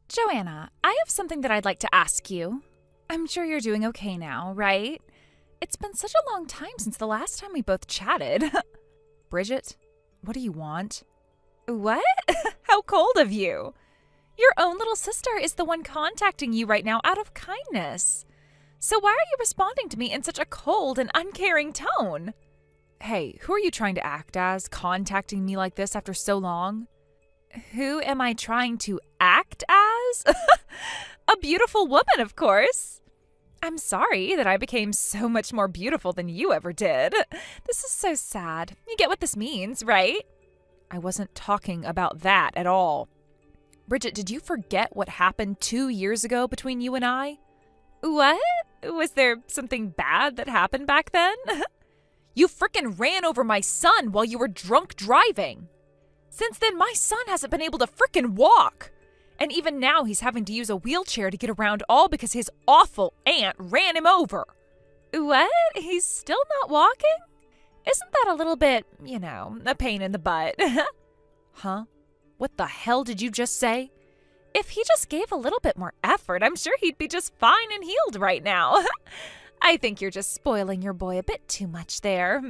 Joanna, I have something that I'd like to ask you. I'm sure you're doing okay now, right? It's been such a long time since the last time we both chatted. Bridget, what do you want? What? How cold of you. Your own little sister is the one contacting you right now out of kindness. So why are you responding to me in such a cold and uncaring tone? Hey, who are you trying to act as, contacting me like this after so long? Who am I trying to act as? A beautiful woman, of course. I'm sorry that I became so much more beautiful than you ever did. This is so sad. You get what this means, right? I wasn't talking about that at all. Bridget, did you forget what happened 2 years ago between you and I? What? Was there something bad that happened back then? You frickin' ran over my son while you were drunk driving. Since then, my son hasn't been able to frickin' walk. And even now, he's having to use a wheelchair to get around, all because his awful aunt ran him over. What? He's still not walking? Isn't that a little bit, a pain in the butt? Huh? What the hell did you just say? If he just gave a little bit more effort, I'm sure he'd be just fine and healed right now. I think you're just spoiling your boy a bit too much there.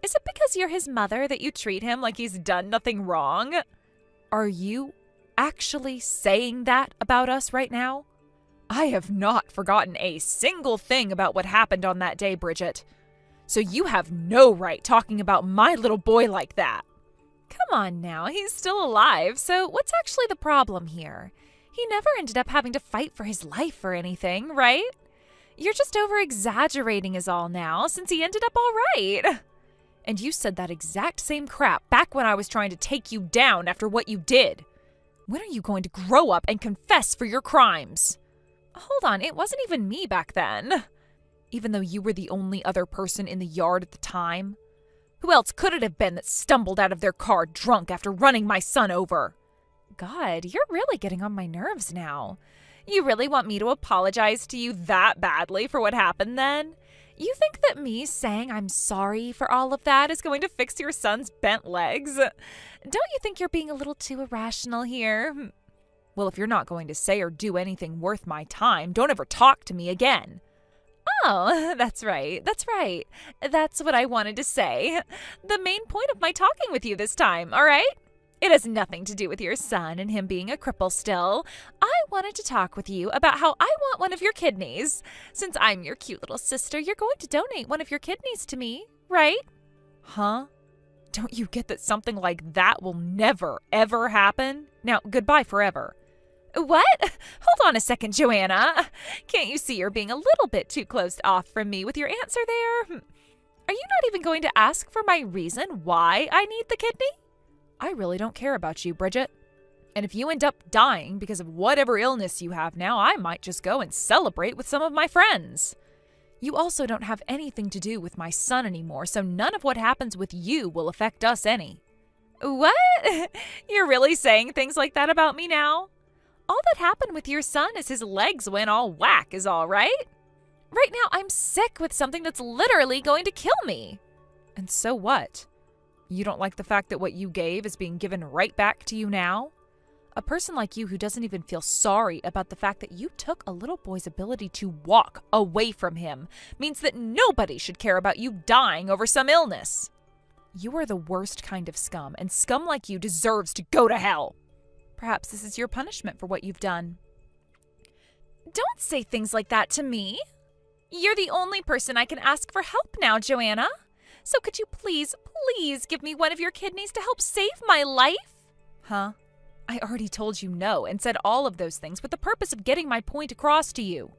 Is it because you're his mother that you treat him like he's done nothing wrong? Are you actually saying that about us right now? I have not forgotten a single thing about what happened on that day, Bridget. So you have no right talking about my little boy like that. Come on now, he's still alive, so what's actually the problem here? He never ended up having to fight for his life or anything, right? You're just over-exaggerating is all now, since he ended up all right. And you said that exact same crap back when I was trying to take you down after what you did. When are you going to grow up and confess for your crimes? Hold on, it wasn't even me back then. Even though you were the only other person in the yard at the time. Who else could it have been that stumbled out of their car drunk after running my son over? God, you're really getting on my nerves now. You really want me to apologize to you that badly for what happened then? You think that me saying I'm sorry for all of that is going to fix your son's bent legs? Don't you think you're being a little too irrational here? Well, if you're not going to say or do anything worth my time, don't ever talk to me again. Oh, that's right. That's what I wanted to say. The main point of my talking with you this time, all right? It has nothing to do with your son and him being a cripple still. I wanted to talk with you about how I want one of your kidneys. Since I'm your cute little sister, you're going to donate one of your kidneys to me, right? Huh? Don't you get that something like that will never, ever happen? Now, goodbye forever. What? Hold on a second, Joanna. Can't you see you're being a little bit too closed off from me with your answer there? Are you not even going to ask for my reason why I need the kidney? I really don't care about you, Bridget. And if you end up dying because of whatever illness you have now, I might just go and celebrate with some of my friends. You also don't have anything to do with my son anymore, so none of what happens with you will affect us any. What? You're really saying things like that about me now? All that happened with your son is his legs went all whack is all right? Right now, I'm sick with something that's literally going to kill me. And so what? You don't like the fact that what you gave is being given right back to you now? A person like you who doesn't even feel sorry about the fact that you took a little boy's ability to walk away from him means that nobody should care about you dying over some illness. You are the worst kind of scum, and scum like you deserves to go to hell. Perhaps this is your punishment for what you've done. Don't say things like that to me. You're the only person I can ask for help now, Joanna. So could you please give me one of your kidneys to help save my life? Huh? I already told you no and said all of those things with the purpose of getting my point across to you.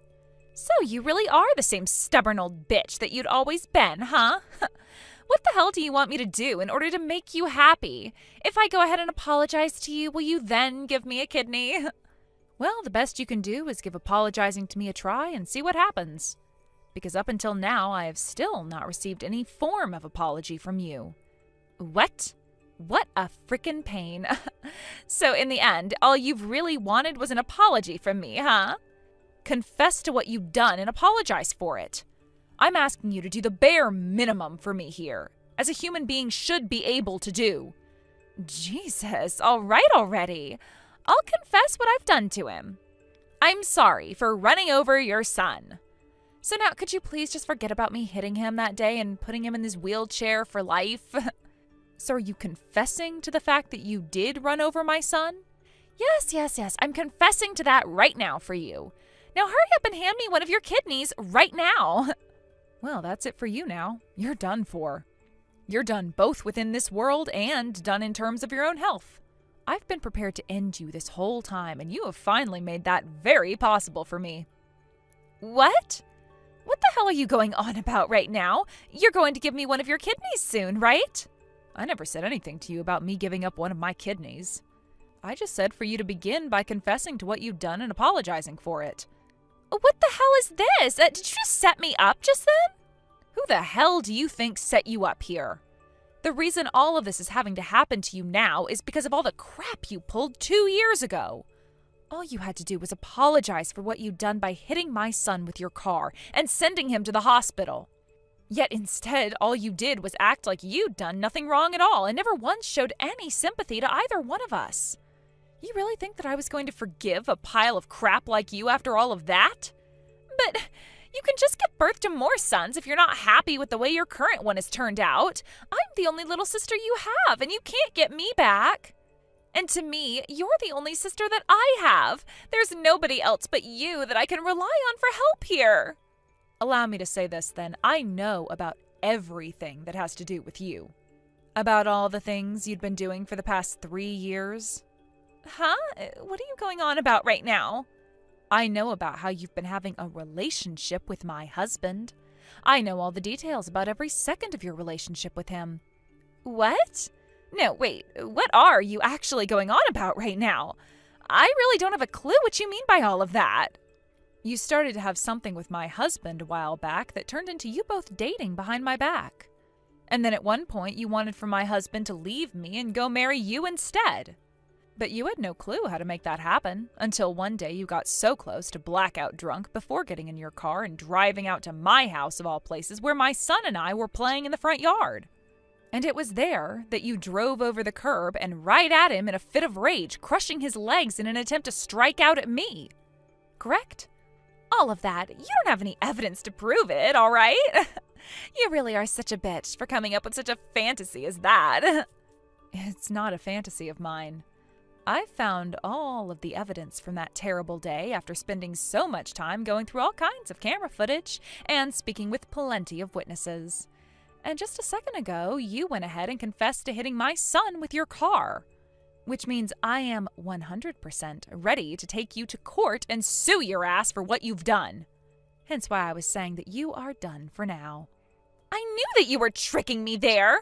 So you really are the same stubborn old bitch that you'd always been, huh? What the hell do you want me to do in order to make you happy? If I go ahead and apologize to you, will you then give me a kidney? Well, the best you can do is give apologizing to me a try and see what happens. Because up until now, I have still not received any form of apology from you. What? What a frickin' pain. So in the end, all you've really wanted was an apology from me, huh? Confess to what you've done and apologize for it. I'm asking you to do the bare minimum for me here, as a human being should be able to do. Jesus, all right already. I'll confess what I've done to him. I'm sorry for running over your son. So now, could you please just forget about me hitting him that day and putting him in his wheelchair for life? So are you confessing to the fact that you did run over my son? Yes. I'm confessing to that right now for you. Now hurry up and hand me one of your kidneys right now. Well, that's it for you now. You're done for. You're done both within this world and done in terms of your own health. I've been prepared to end you this whole time, and you have finally made that very possible for me. What? What the hell are you going on about right now? You're going to give me one of your kidneys soon, right? I never said anything to you about me giving up one of my kidneys. I just said for you to begin by confessing to what you've done and apologizing for it. What the hell is this? Did you just set me up just then? Who the hell do you think set you up here? The reason all of this is having to happen to you now is because of all the crap you pulled 2 years ago. All you had to do was apologize for what you'd done by hitting my son with your car and sending him to the hospital. Yet instead, all you did was act like you'd done nothing wrong at all and never once showed any sympathy to either one of us. You really think that I was going to forgive a pile of crap like you after all of that? But you can just give birth to more sons if you're not happy with the way your current one has turned out. I'm the only little sister you have, and you can't get me back. And to me, you're the only sister that I have. There's nobody else but you that I can rely on for help here. Allow me to say this then. I know about everything that has to do with you. About all the things you'd been doing for the past 3 years. Huh? What are you going on about right now? I know about how you've been having a relationship with my husband. I know all the details about every second of your relationship with him. What? No, wait, what are you actually going on about right now? I really don't have a clue what you mean by all of that. You started to have something with my husband a while back that turned into you both dating behind my back. And then at one point you wanted for my husband to leave me and go marry you instead. But you had no clue how to make that happen until one day you got so close to blackout drunk before getting in your car and driving out to my house of all places where my son and I were playing in the front yard. And it was there that you drove over the curb and right at him in a fit of rage, crushing his legs in an attempt to strike out at me. Correct? All of that. You don't have any evidence to prove it, all right? You really are such a bitch for coming up with such a fantasy as that. It's not a fantasy of mine. I found all of the evidence from that terrible day after spending so much time going through all kinds of camera footage and speaking with plenty of witnesses. And just a second ago, you went ahead and confessed to hitting my son with your car, which means I am 100% ready to take you to court and sue your ass for what you've done. Hence why I was saying that you are done for now. I knew that you were tricking me there.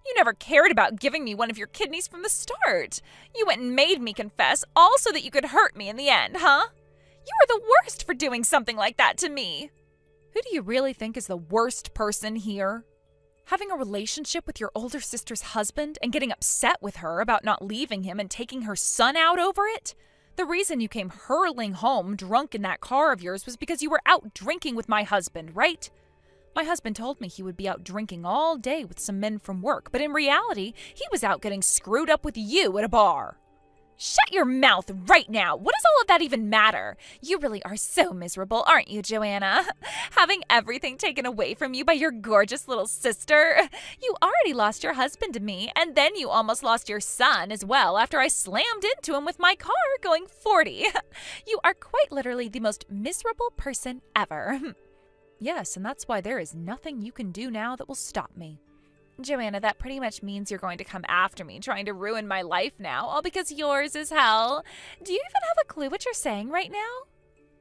You never cared about giving me one of your kidneys from the start. You went and made me confess, all so that you could hurt me in the end, huh? You are the worst for doing something like that to me. Who do you really think is the worst person here? Having a relationship with your older sister's husband and getting upset with her about not leaving him and taking her son out over it? The reason you came hurling home drunk in that car of yours was because you were out drinking with my husband, right? My husband told me he would be out drinking all day with some men from work, but in reality, he was out getting screwed up with you at a bar. Shut your mouth right now. What does all of that even matter? You really are so miserable, aren't you, Joanna? Having everything taken away from you by your gorgeous little sister. You already lost your husband to me, and then you almost lost your son as well after I slammed into him with my car going 40. You are quite literally the most miserable person ever. Yes, and that's why there is nothing you can do now that will stop me. Joanna, that pretty much means you're going to come after me, trying to ruin my life now, all because yours is hell. Do you even have a clue what you're saying right now?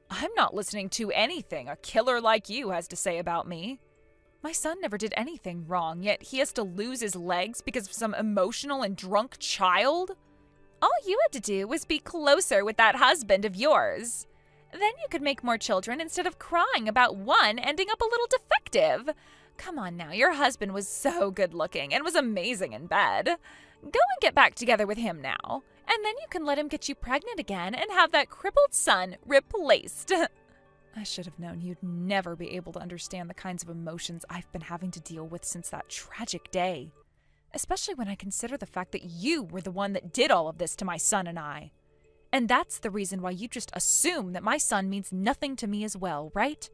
I'm not listening to anything a killer like you has to say about me. My son never did anything wrong, yet he has to lose his legs because of some emotional and drunk child? All you had to do was be closer with that husband of yours. Then you could make more children instead of crying about one ending up a little defective. Come on now, your husband was so good looking and was amazing in bed. Go and get back together with him now, and then you can let him get you pregnant again and have that crippled son replaced. I should have known you'd never be able to understand the kinds of emotions I've been having to deal with since that tragic day. Especially when I consider the fact that you were the one that did all of this to my son and I. And that's the reason why you just assume that my son means nothing to me as well, right?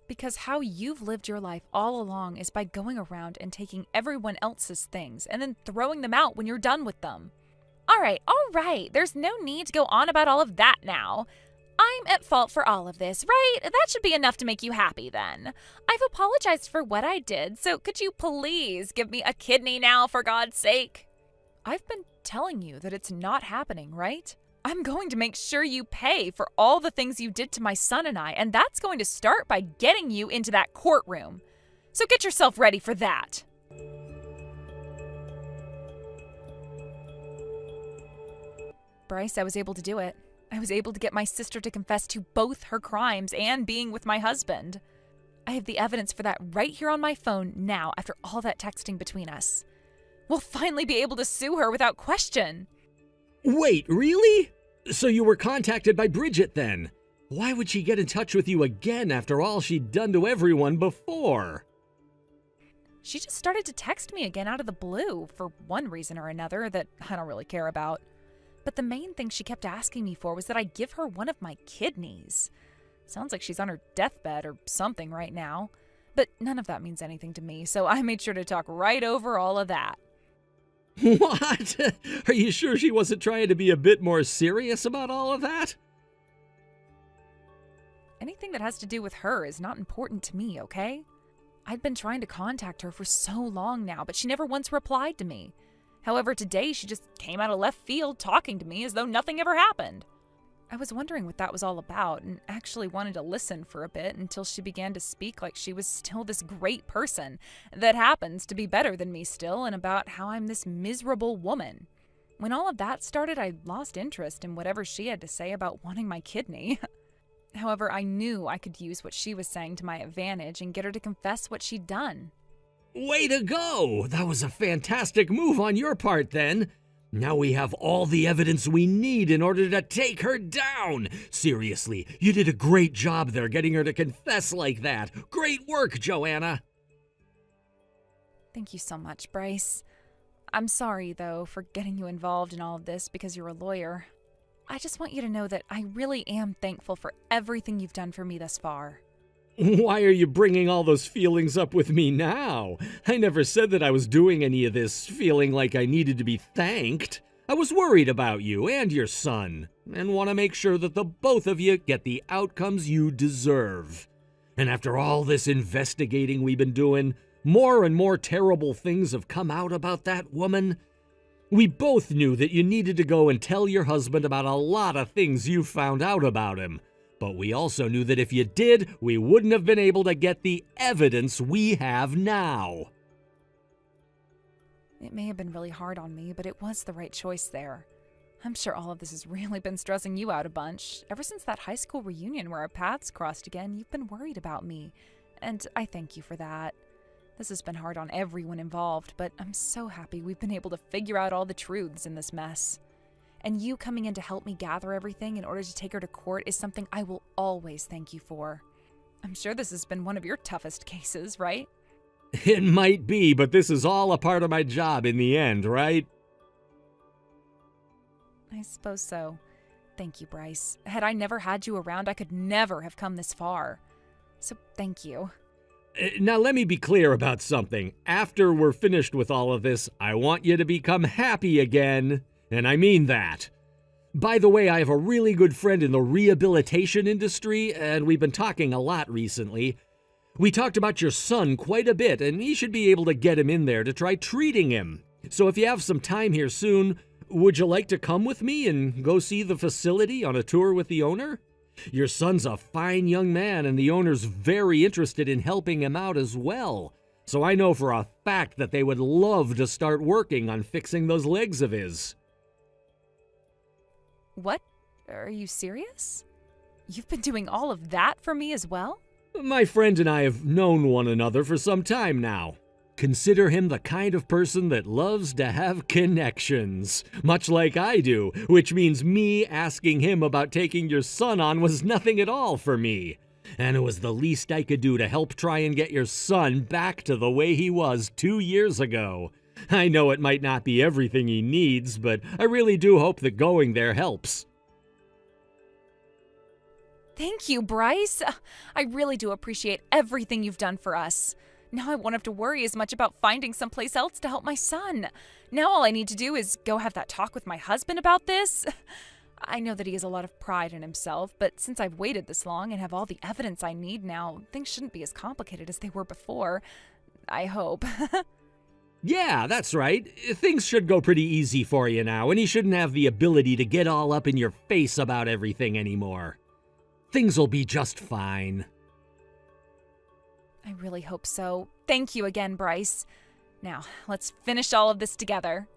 Because how you've lived your life all along is by going around and taking everyone else's things and then throwing them out when you're done with them. All right. There's no need to go on about all of that now. I'm at fault for all of this, right? That should be enough to make you happy then. I've apologized for what I did, so could you please give me a kidney now, for God's sake? I've been telling you that it's not happening, right? I'm going to make sure you pay for all the things you did to my son and I, and that's going to start by getting you into that courtroom. So get yourself ready for that. Bryce, I was able to do it. I was able to get my sister to confess to both her crimes and being with my husband. I have the evidence for that right here on my phone now after all that texting between us. We'll finally be able to sue her without question. Wait, really? So you were contacted by Bridget then? Why would she get in touch with you again after all she'd done to everyone before? She just started to text me again out of the blue for one reason or another that I don't really care about. But the main thing she kept asking me for was that I give her one of my kidneys. Sounds like she's on her deathbed or something right now. But none of that means anything to me, so I made sure to talk right over all of that. What? Are you sure she wasn't trying to be a bit more serious about all of that? Anything that has to do with her is not important to me, okay? I'd been trying to contact her for so long now, but she never once replied to me. However, today she just came out of left field talking to me as though nothing ever happened. I was wondering what that was all about and actually wanted to listen for a bit until she began to speak like she was still this great person that happens to be better than me still and about how I'm this miserable woman. When all of that started, I lost interest in whatever she had to say about wanting my kidney. However, I knew I could use what she was saying to my advantage and get her to confess what she'd done. Way to go! That was a fantastic move on your part then. Now we have all the evidence we need in order to take her down. Seriously, you did a great job there getting her to confess like that. Great work, Joanna. Thank you so much, Bryce. I'm sorry, though, for getting you involved in all of this because you're a lawyer. I just want you to know that I really am thankful for everything you've done for me thus far. Why are you bringing all those feelings up with me now? I never said that I was doing any of this feeling like I needed to be thanked. I was worried about you and your son, and want to make sure that the both of you get the outcomes you deserve. And after all this investigating we've been doing, more and more terrible things have come out about that woman. We both knew that you needed to go and tell your husband about a lot of things you found out about him. But we also knew that if you did, we wouldn't have been able to get the evidence we have now. It may have been really hard on me, but it was the right choice there. I'm sure all of this has really been stressing you out a bunch. Ever since that high school reunion where our paths crossed again, you've been worried about me. And I thank you for that. This has been hard on everyone involved, but I'm so happy we've been able to figure out all the truths in this mess. And you coming in to help me gather everything in order to take her to court is something I will always thank you for. I'm sure this has been one of your toughest cases, right? It might be, but this is all a part of my job in the end, right? I suppose so. Thank you, Bryce. Had I never had you around, I could never have come this far. So thank you. Now let me be clear about something. After we're finished with all of this, I want you to become happy again. And I mean that. By the way, I have a really good friend in the rehabilitation industry, and we've been talking a lot recently. We talked about your son quite a bit, and he should be able to get him in there to try treating him. So if you have some time here soon, would you like to come with me and go see the facility on a tour with the owner? Your son's a fine young man, and the owner's very interested in helping him out as well. So I know for a fact that they would love to start working on fixing those legs of his. What? Are you serious? You've been doing all of that for me as well? My friend and I have known one another for some time now. Consider him the kind of person that loves to have connections, much like I do, which means me asking him about taking your son on was nothing at all for me. And it was the least I could do to help try and get your son back to the way he was 2 years ago. I know it might not be everything he needs, but I really do hope that going there helps. Thank you, Bryce. I really do appreciate everything you've done for us. Now I won't have to worry as much about finding someplace else to help my son. Now all I need to do is go have that talk with my husband about this. I know that he has a lot of pride in himself, but since I've waited this long and have all the evidence I need now, things shouldn't be as complicated as they were before. I hope. Yeah, that's right. Things should go pretty easy for you now, and he shouldn't have the ability to get all up in your face about everything anymore. Things will be just fine. I really hope so. Thank you again, Bryce. Now, let's finish all of this together.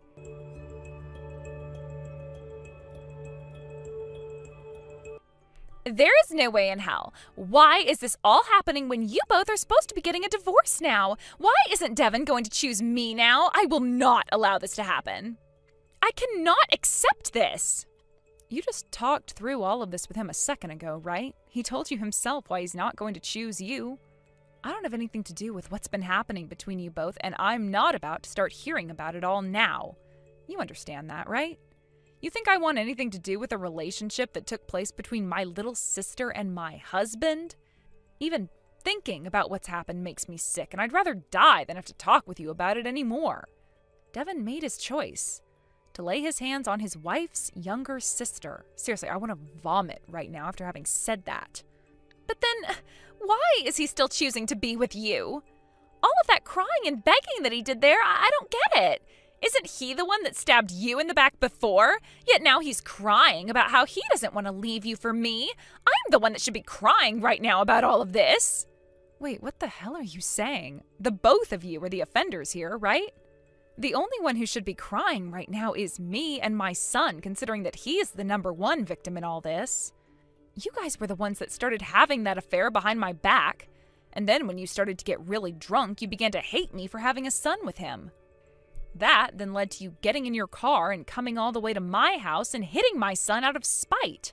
There is no way in hell. Why is this all happening when you both are supposed to be getting a divorce now? Why isn't Devin going to choose me now? I will not allow this to happen. I cannot accept this. You just talked through all of this with him a second ago, right? He told you himself why he's not going to choose you. I don't have anything to do with what's been happening between you both, and I'm not about to start hearing about it all now. You understand that, right? You think I want anything to do with a relationship that took place between my little sister and my husband? Even thinking about what's happened makes me sick, and I'd rather die than have to talk with you about it anymore. Devin made his choice to lay his hands on his wife's younger sister. Seriously, I want to vomit right now after having said that. But then, why is he still choosing to be with you? All of that crying and begging that he did there, I don't get it. Isn't he the one that stabbed you in the back before? Yet now he's crying about how he doesn't want to leave you for me. I'm the one that should be crying right now about all of this. Wait, what the hell are you saying? The both of you are the offenders here, right? The only one who should be crying right now is me and my son, considering that he is the number one victim in all this. You guys were the ones that started having that affair behind my back. And then when you started to get really drunk, you began to hate me for having a son with him. That then led to you getting in your car and coming all the way to my house and hitting my son out of spite.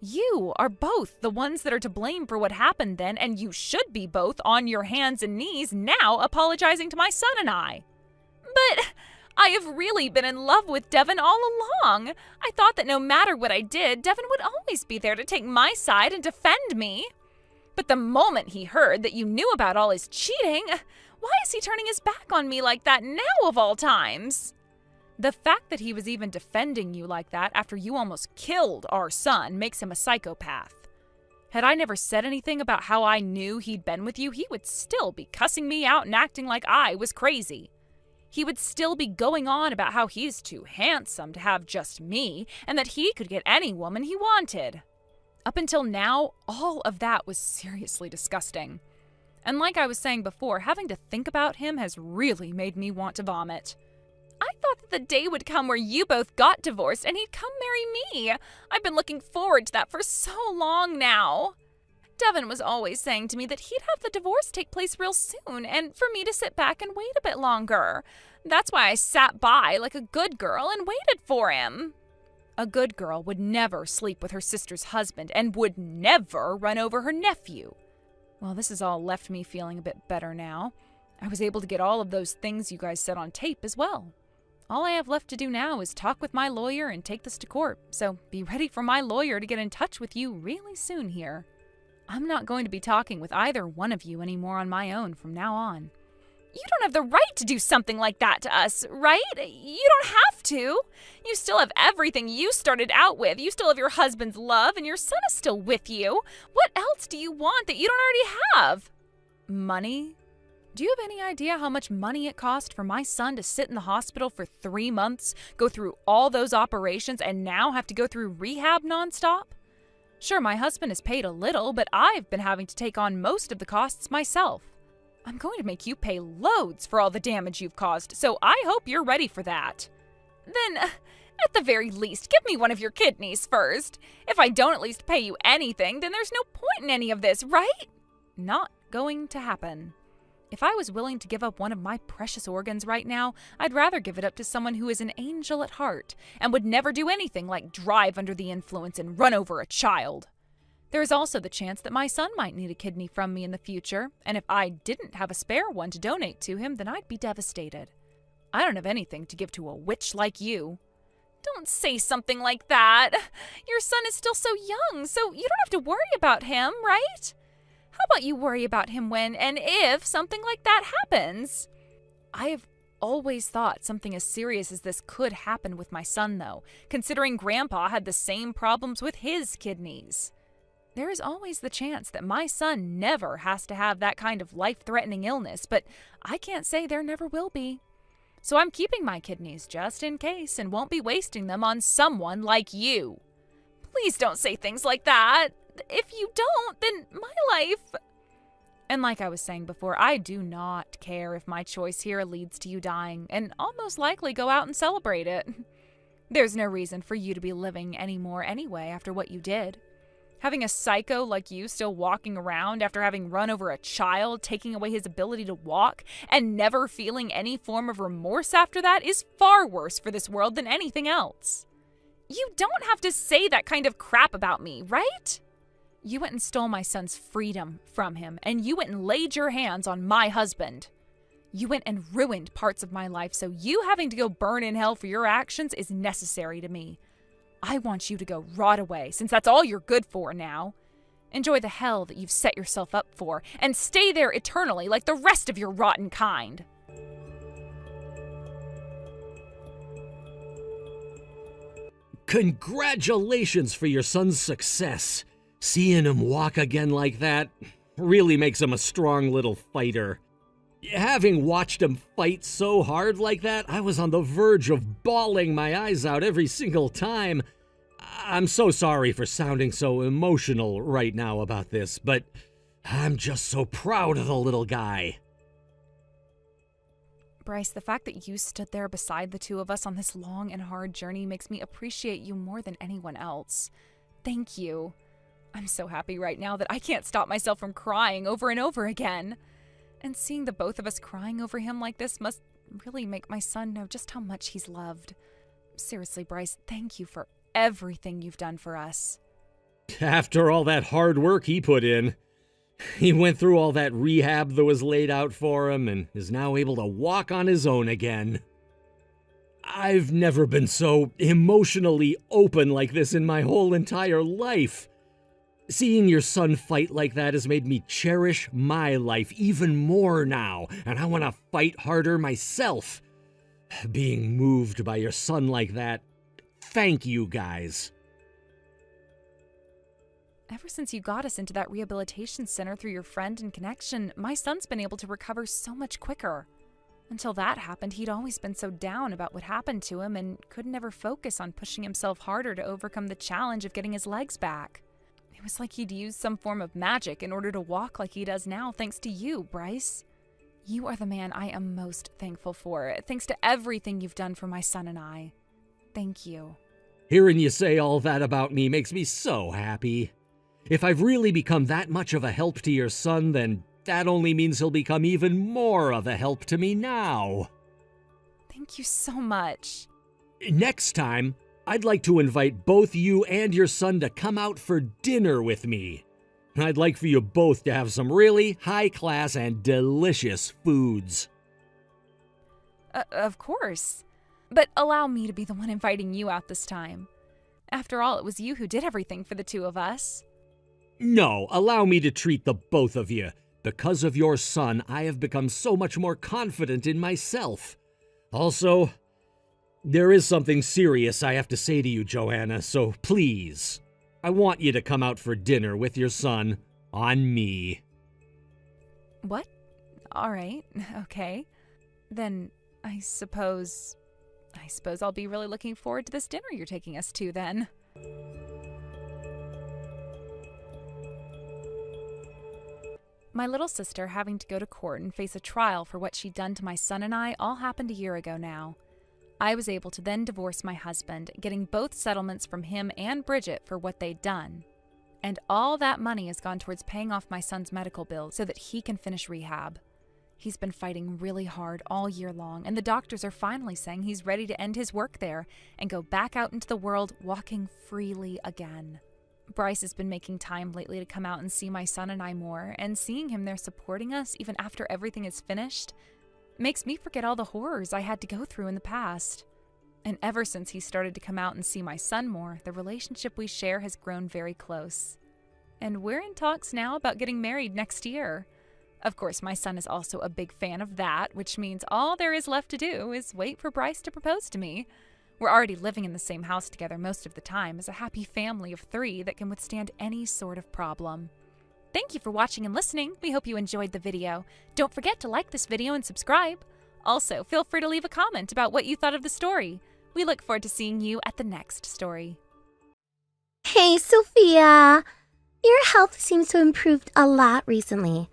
You are both the ones that are to blame for what happened then, and you should be both on your hands and knees now apologizing to my son and I. But I have really been in love with Devin all along. I thought that no matter what I did, Devin would always be there to take my side and defend me. But the moment he heard that you knew about all his cheating, why is he turning his back on me like that now of all times? The fact that he was even defending you like that after you almost killed our son makes him a psychopath. Had I never said anything about how I knew he'd been with you, he would still be cussing me out and acting like I was crazy. He would still be going on about how he's too handsome to have just me and that he could get any woman he wanted. Up until now, all of that was seriously disgusting. And like I was saying before, having to think about him has really made me want to vomit. I thought that the day would come where you both got divorced and he'd come marry me. I've been looking forward to that for so long now. Devin was always saying to me that he'd have the divorce take place real soon and for me to sit back and wait a bit longer. That's why I sat by like a good girl and waited for him. A good girl would never sleep with her sister's husband and would never run over her nephew. Well, this has all left me feeling a bit better now. I was able to get all of those things you guys said on tape as well. All I have left to do now is talk with my lawyer and take this to court, so be ready for my lawyer to get in touch with you really soon here. I'm not going to be talking with either one of you anymore on my own from now on. You don't have the right to do something like that to us, right? You don't have to. You still have everything you started out with. You still have your husband's love, and your son is still with you. What else do you want that you don't already have? Money? Do you have any idea how much money it cost for my son to sit in the hospital for 3 months, go through all those operations, and now have to go through rehab nonstop? Sure, my husband has paid a little, but I've been having to take on most of the costs myself. I'm going to make you pay loads for all the damage you've caused, so I hope you're ready for that. Then, at the very least, give me one of your kidneys first. If I don't at least pay you anything, then there's no point in any of this, right? Not going to happen. If I was willing to give up one of my precious organs right now, I'd rather give it up to someone who is an angel at heart and would never do anything like drive under the influence and run over a child. There is also the chance that my son might need a kidney from me in the future, and if I didn't have a spare one to donate to him, then I'd be devastated. I don't have anything to give to a witch like you. Don't say something like that. Your son is still so young, so you don't have to worry about him, right? How about you worry about him when and if something like that happens? I have always thought something as serious as this could happen with my son, though, considering Grandpa had the same problems with his kidneys. There is always the chance that my son never has to have that kind of life-threatening illness, but I can't say there never will be. So I'm keeping my kidneys just in case and won't be wasting them on someone like you. Please don't say things like that. If you don't, then my life... And like I was saying before, I do not care if my choice here leads to you dying, and I'll most likely go out and celebrate it. There's no reason for you to be living anymore anyway after what you did. Having a psycho like you still walking around after having run over a child, taking away his ability to walk, and never feeling any form of remorse after that is far worse for this world than anything else. You don't have to say that kind of crap about me, right? You went and stole my son's freedom from him, and you went and laid your hands on my husband. You went and ruined parts of my life, so you having to go burn in hell for your actions is necessary to me. I want you to go rot away, since that's all you're good for now. Enjoy the hell that you've set yourself up for, and stay there eternally like the rest of your rotten kind. Congratulations for your son's success. Seeing him walk again like that really makes him a strong little fighter. Having watched him fight so hard like that, I was on the verge of bawling my eyes out every single time. I'm so sorry for sounding so emotional right now about this, but I'm just so proud of the little guy. Bryce, the fact that you stood there beside the two of us on this long and hard journey makes me appreciate you more than anyone else. Thank you. I'm so happy right now that I can't stop myself from crying over and over again. And seeing the both of us crying over him like this must really make my son know just how much he's loved. Seriously, Bryce, thank you for everything you've done for us. After all that hard work he put in, he went through all that rehab that was laid out for him and is now able to walk on his own again. I've never been so emotionally open like this in my whole entire life. Seeing your son fight like that has made me cherish my life even more now, and I want to fight harder myself. Being moved by your son like that, thank you guys. Ever since you got us into that rehabilitation center through your friend and connection, my son's been able to recover so much quicker. Until that happened, he'd always been so down about what happened to him and could never focus on pushing himself harder to overcome the challenge of getting his legs back. It was like he'd used some form of magic in order to walk like he does now, thanks to you, Bryce. You are the man I am most thankful for, thanks to everything you've done for my son and I. Thank you. Hearing you say all that about me makes me so happy. If I've really become that much of a help to your son, then that only means he'll become even more of a help to me now. Thank you so much. Next time, I'd like to invite both you and your son to come out for dinner with me. I'd like for you both to have some really high-class and delicious foods. Of course. But allow me to be the one inviting you out this time. After all, it was you who did everything for the two of us. No, allow me to treat the both of you. Because of your son, I have become so much more confident in myself. Also, there is something serious I have to say to you, Joanna, so please, I want you to come out for dinner with your son on me. What? All right, okay. Then I suppose I'll be really looking forward to this dinner you're taking us to then. My little sister having to go to court and face a trial for what she'd done to my son and I all happened a year ago now. I was able to then divorce my husband, getting both settlements from him and Bridget for what they'd done. And all that money has gone towards paying off my son's medical bill so that he can finish rehab. He's been fighting really hard all year long, and the doctors are finally saying he's ready to end his work there and go back out into the world walking freely again. Bryce has been making time lately to come out and see my son and I more, and seeing him there supporting us even after everything is finished makes me forget all the horrors I had to go through in the past. And ever since he started to come out and see my son more, the relationship we share has grown very close. And we're in talks now about getting married next year. Of course, my son is also a big fan of that, which means all there is left to do is wait for Bryce to propose to me. We're already living in the same house together most of the time as a happy family of 3 that can withstand any sort of problem. Thank you for watching and listening. We hope you enjoyed the video. Don't forget to like this video and subscribe. Also, feel free to leave a comment about what you thought of the story. We look forward to seeing you at the next story. Hey, Sophia. Your health seems to have improved a lot recently.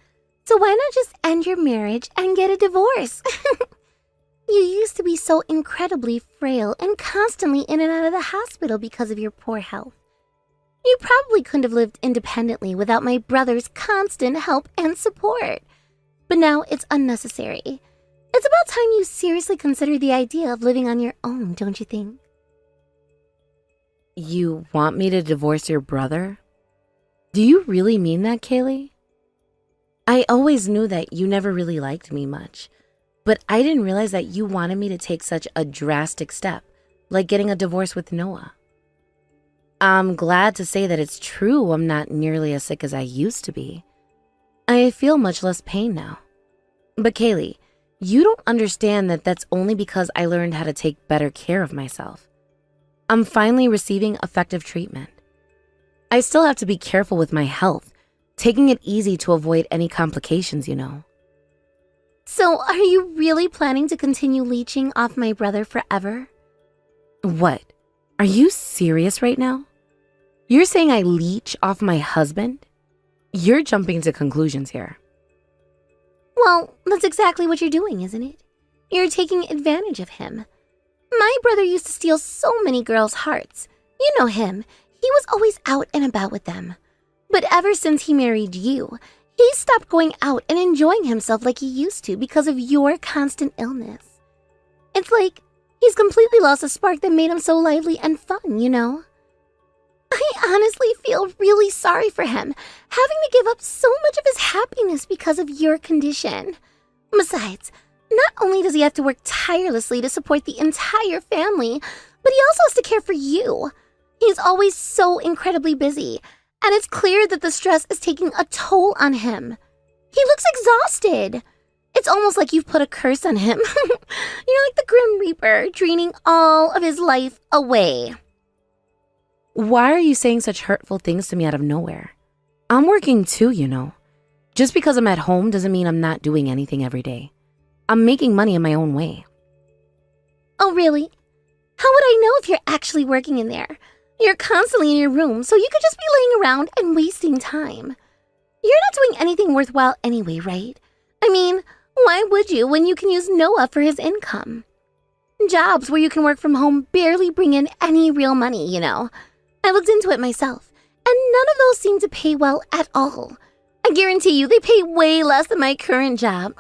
So why not just end your marriage and get a divorce? You used to be so incredibly frail and constantly in and out of the hospital because of your poor health. You probably couldn't have lived independently without my brother's constant help and support. But now it's unnecessary. It's about time you seriously consider the idea of living on your own, don't you think? You want me to divorce your brother? Do you really mean that, Kaylee? I always knew that you never really liked me much, but I didn't realize that you wanted me to take such a drastic step, like getting a divorce with Noah. I'm glad to say that it's true I'm not nearly as sick as I used to be. I feel much less pain now. But Kaylee, you don't understand that that's only because I learned how to take better care of myself. I'm finally receiving effective treatment. I still have to be careful with my health, taking it easy to avoid any complications, you know. So are you really planning to continue leeching off my brother forever? What? Are you serious right now? You're saying I leech off my husband? You're jumping to conclusions here. Well, that's exactly what you're doing, isn't it? You're taking advantage of him. My brother used to steal so many girls' hearts. You know him. He was always out and about with them. But ever since he married you, he stopped going out and enjoying himself like he used to because of your constant illness. It's like he's completely lost the spark that made him so lively and fun, you know? I honestly feel really sorry for him, having to give up so much of his happiness because of your condition. Besides, not only does he have to work tirelessly to support the entire family, but he also has to care for you. He's always so incredibly busy, and it's clear that the stress is taking a toll on him. He looks exhausted. It's almost like you've put a curse on him. You're like the Grim Reaper, draining all of his life away. Why are you saying such hurtful things to me out of nowhere? I'm working too, you know. Just because I'm at home doesn't mean I'm not doing anything every day. I'm making money in my own way. Oh, really? How would I know if you're actually working in there? You're constantly in your room, so you could just be laying around and wasting time. You're not doing anything worthwhile anyway, right? I mean, why would you when you can use Noah for his income? Jobs where you can work from home barely bring in any real money, you know. I looked into it myself, and none of those seem to pay well at all. I guarantee you they pay way less than my current job.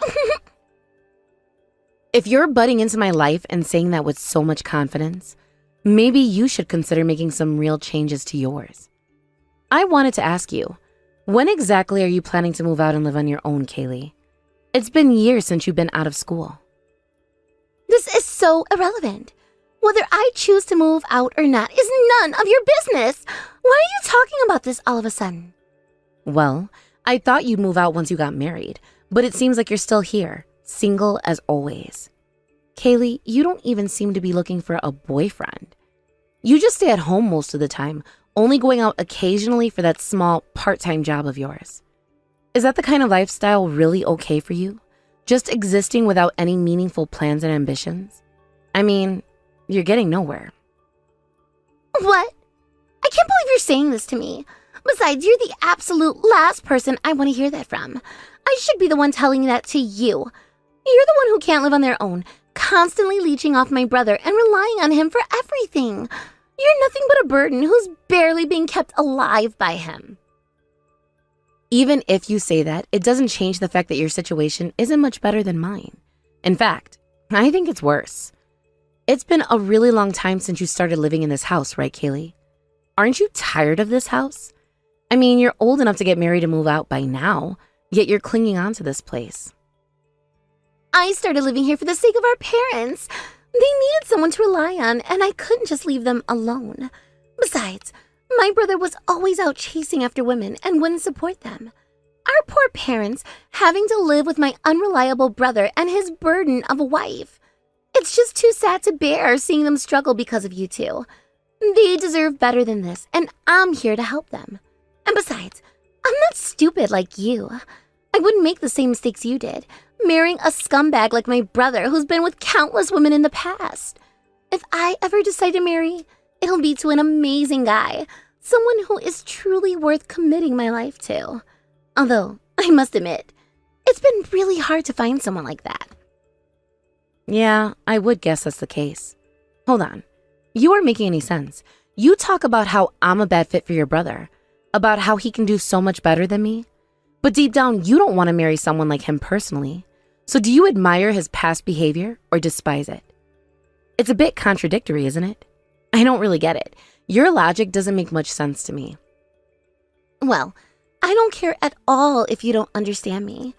If you're butting into my life and saying that with so much confidence, maybe you should consider making some real changes to yours. I wanted to ask you, when exactly are you planning to move out and live on your own, Kaylee? It's been years since you've been out of school. This is so irrelevant. Whether I choose to move out or not is none of your business. Why are you talking about this all of a sudden? Well, I thought you'd move out once you got married, but it seems like you're still here, single as always. Kaylee, you don't even seem to be looking for a boyfriend. You just stay at home most of the time, only going out occasionally for that small part-time job of yours. Is that the kind of lifestyle really okay for you? Just existing without any meaningful plans and ambitions? I mean, you're getting nowhere. What? I can't believe you're saying this to me. Besides, you're the absolute last person I want to hear that from. I should be the one telling that to you. You're the one who can't live on their own, constantly leeching off my brother and relying on him for everything. You're nothing but a burden who's barely being kept alive by him. Even if you say that, it doesn't change the fact that your situation isn't much better than mine. In fact, I think it's worse. It's been a really long time since you started living in this house, right, Kaylee? Aren't you tired of this house? I mean, you're old enough to get married and move out by now, yet you're clinging on to this place. I started living here for the sake of our parents. They needed someone to rely on, and I couldn't just leave them alone. Besides, my brother was always out chasing after women and wouldn't support them. Our poor parents having to live with my unreliable brother and his burden of a wife. It's just too sad to bear seeing them struggle because of you two. They deserve better than this, and I'm here to help them. And besides, I'm not stupid like you. I wouldn't make the same mistakes you did, marrying a scumbag like my brother who's been with countless women in the past. If I ever decide to marry, it'll be to an amazing guy, someone who is truly worth committing my life to. Although, I must admit, it's been really hard to find someone like that. Yeah, I would guess that's the case. Hold on. You aren't making any sense. You talk about how I'm a bad fit for your brother, about how he can do so much better than me. But deep down, you don't want to marry someone like him personally. So do you admire his past behavior or despise it? It's a bit contradictory, isn't it? I don't really get it. Your logic doesn't make much sense to me. Well, I don't care at all if you don't understand me.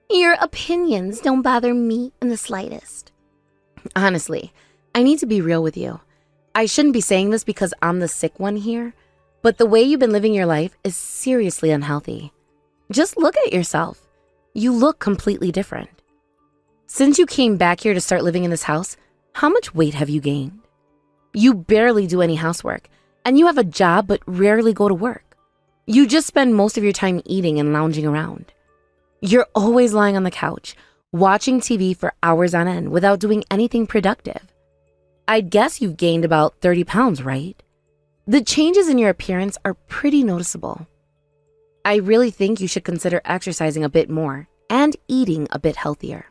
Your opinions don't bother me in the slightest. Honestly, I need to be real with you. I shouldn't be saying this because I'm the sick one here, but the way you've been living your life is seriously unhealthy. Just look at yourself. You look completely different. Since you came back here to start living in this house, how much weight have you gained? You barely do any housework, and you have a job but rarely go to work. You just spend most of your time eating and lounging around. You're always lying on the couch, watching TV for hours on end without doing anything productive. I'd guess you've gained about 30 pounds, right? The changes in your appearance are pretty noticeable. I really think you should consider exercising a bit more and eating a bit healthier.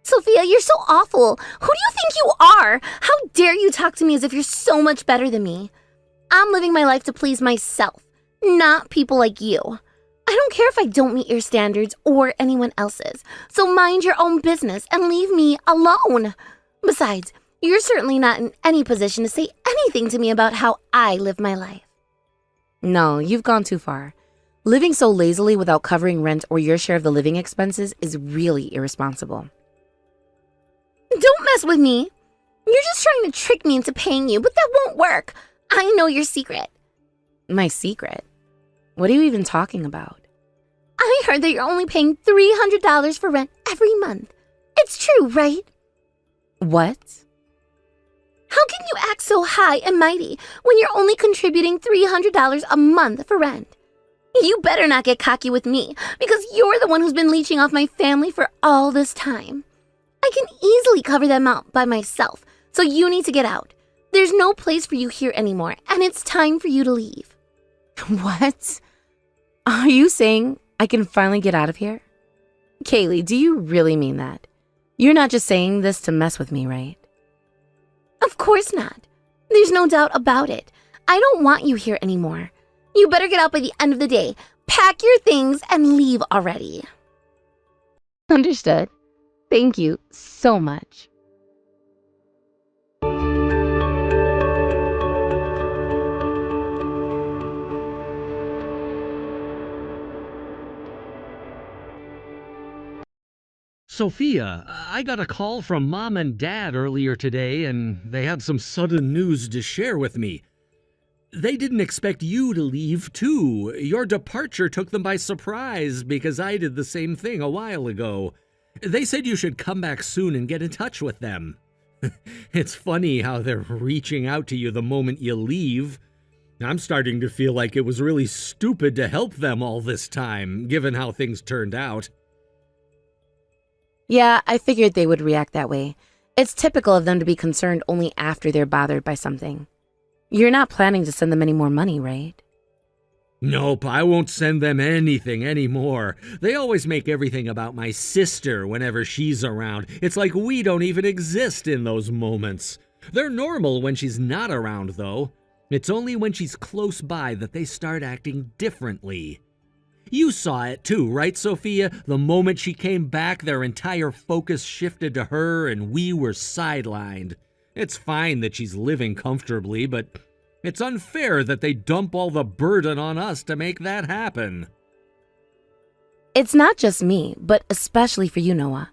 Sophia, you're so awful. Who do you think you are? How dare you talk to me as if you're so much better than me? I'm living my life to please myself, not people like you. I don't care if I don't meet your standards or anyone else's, so mind your own business and leave me alone. Besides, you're certainly not in any position to say anything to me about how I live my life. No, you've gone too far. Living so lazily without covering rent or your share of the living expenses is really irresponsible. Don't mess with me. You're just trying to trick me into paying you, but that won't work. I know your secret. My secret? What are you even talking about? I heard that you're only paying $300 for rent every month. It's true, right? What? How can you act so high and mighty when you're only contributing $300 a month for rent? You better not get cocky with me, because you're the one who's been leeching off my family for all this time. I can easily cover that amount by myself, so you need to get out. There's no place for you here anymore, and it's time for you to leave. What? Are you saying I can finally get out of here? Kaylee, do you really mean that? You're not just saying this to mess with me, right? Of course not. There's no doubt about it. I don't want you here anymore. You better get out by the end of the day. Pack your things and leave already. Understood. Thank you so much. Sophia, I got a call from Mom and Dad earlier today, and they had some sudden news to share with me. They didn't expect you to leave, too. Your departure took them by surprise because I did the same thing a while ago. They said you should come back soon and get in touch with them. It's funny how they're reaching out to you the moment you leave. I'm starting to feel like it was really stupid to help them all this time, given how things turned out. Yeah, I figured they would react that way. It's typical of them to be concerned only after they're bothered by something. You're not planning to send them any more money, right? Nope, I won't send them anything anymore. They always make everything about my sister whenever she's around. It's like we don't even exist in those moments. They're normal when she's not around, though. It's only when she's close by that they start acting differently. You saw it too, right, Sophia? The moment she came back, their entire focus shifted to her and we were sidelined. It's fine that she's living comfortably, but it's unfair that they dump all the burden on us to make that happen. It's not just me, but especially for you, Noah.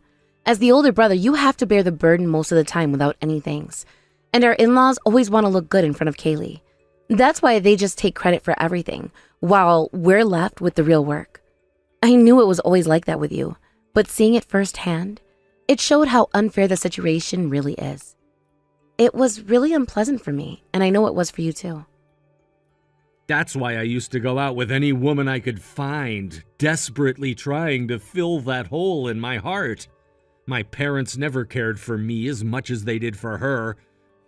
As the older brother, you have to bear the burden most of the time without any thanks. And our in-laws always want to look good in front of Kaylee. That's why they just take credit for everything, while we're left with the real work. I knew it was always like that with you, but seeing it firsthand, it showed how unfair the situation really is. It was really unpleasant for me, and I know it was for you too. That's why I used to go out with any woman I could find, desperately trying to fill that hole in my heart. My parents never cared for me as much as they did for her,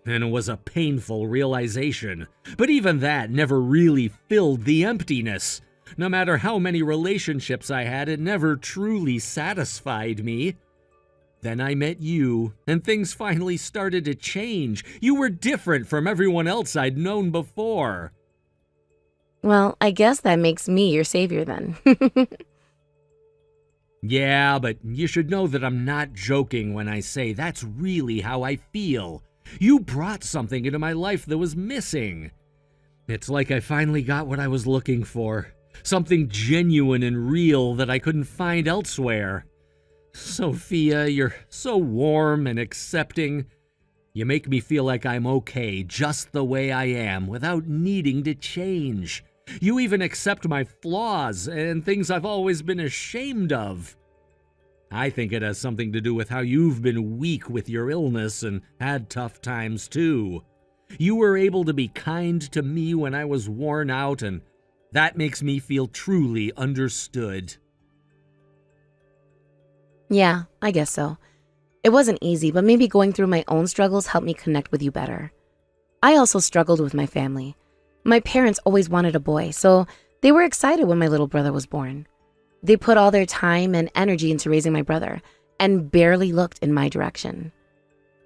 and it was a painful realization. But even that never really filled the emptiness. No matter how many relationships I had, it never truly satisfied me. Then I met you, and things finally started to change. You were different from everyone else I'd known before. Well, I guess that makes me your savior then. Yeah, but you should know that I'm not joking when I say that's really how I feel. You brought something into my life that was missing. It's like I finally got what I was looking for. Something genuine and real that I couldn't find elsewhere. Sophia, you're so warm and accepting. You make me feel like I'm okay just the way I am without needing to change. You even accept my flaws and things I've always been ashamed of. I think it has something to do with how you've been weak with your illness and had tough times too. You were able to be kind to me when I was worn out, and that makes me feel truly understood. Yeah, I guess so. It wasn't easy, but maybe going through my own struggles helped me connect with you better. I also struggled with my family. My parents always wanted a boy, so they were excited when my little brother was born. They put all their time and energy into raising my brother and barely looked in my direction.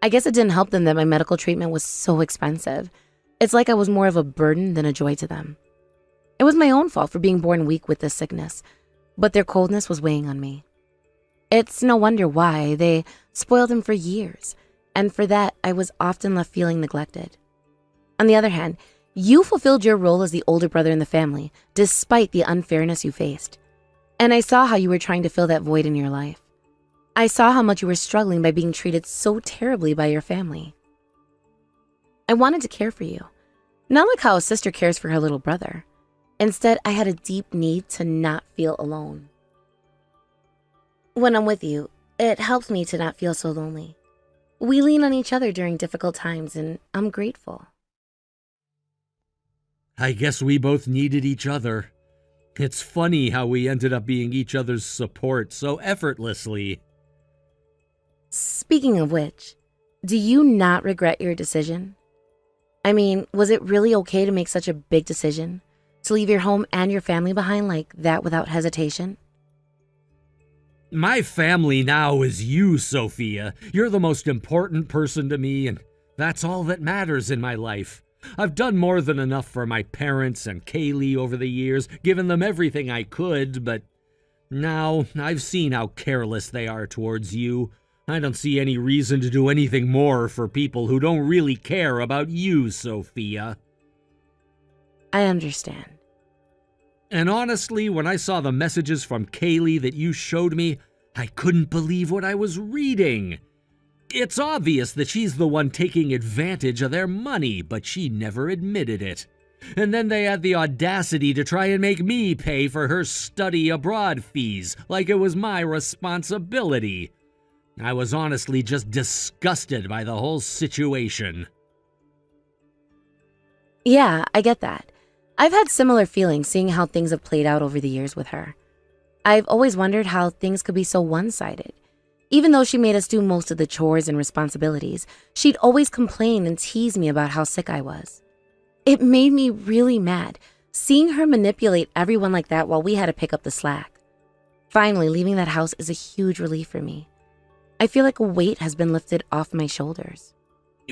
I guess it didn't help them that my medical treatment was so expensive. It's like I was more of a burden than a joy to them. It was my own fault for being born weak with this sickness, but their coldness was weighing on me. It's no wonder why they spoiled him for years, and for that, I was often left feeling neglected. On the other hand, you fulfilled your role as the older brother in the family, despite the unfairness you faced. And I saw how you were trying to fill that void in your life. I saw how much you were struggling by being treated so terribly by your family. I wanted to care for you, not like how a sister cares for her little brother. Instead, I had a deep need to not feel alone. When I'm with you, it helps me to not feel so lonely. We lean on each other during difficult times, and I'm grateful. I guess we both needed each other. It's funny how we ended up being each other's support so effortlessly. Speaking of which, do you not regret your decision? I mean, was it really okay to make such a big decision? To leave your home and your family behind like that without hesitation? My family now is you, Sophia. You're the most important person to me, and that's all that matters in my life. I've done more than enough for my parents and Kaylee over the years, given them everything I could, but now I've seen how careless they are towards you. I don't see any reason to do anything more for people who don't really care about you, Sophia. I understand. And honestly, when I saw the messages from Kaylee that you showed me, I couldn't believe what I was reading. It's obvious that she's the one taking advantage of their money, but she never admitted it. And then they had the audacity to try and make me pay for her study abroad fees, like it was my responsibility. I was honestly just disgusted by the whole situation. Yeah, I get that. I've had similar feelings seeing how things have played out over the years with her. I've always wondered how things could be so one-sided. Even though she made us do most of the chores and responsibilities, she'd always complain and tease me about how sick I was. It made me really mad, seeing her manipulate everyone like that while we had to pick up the slack. Finally, leaving that house is a huge relief for me. I feel like a weight has been lifted off my shoulders.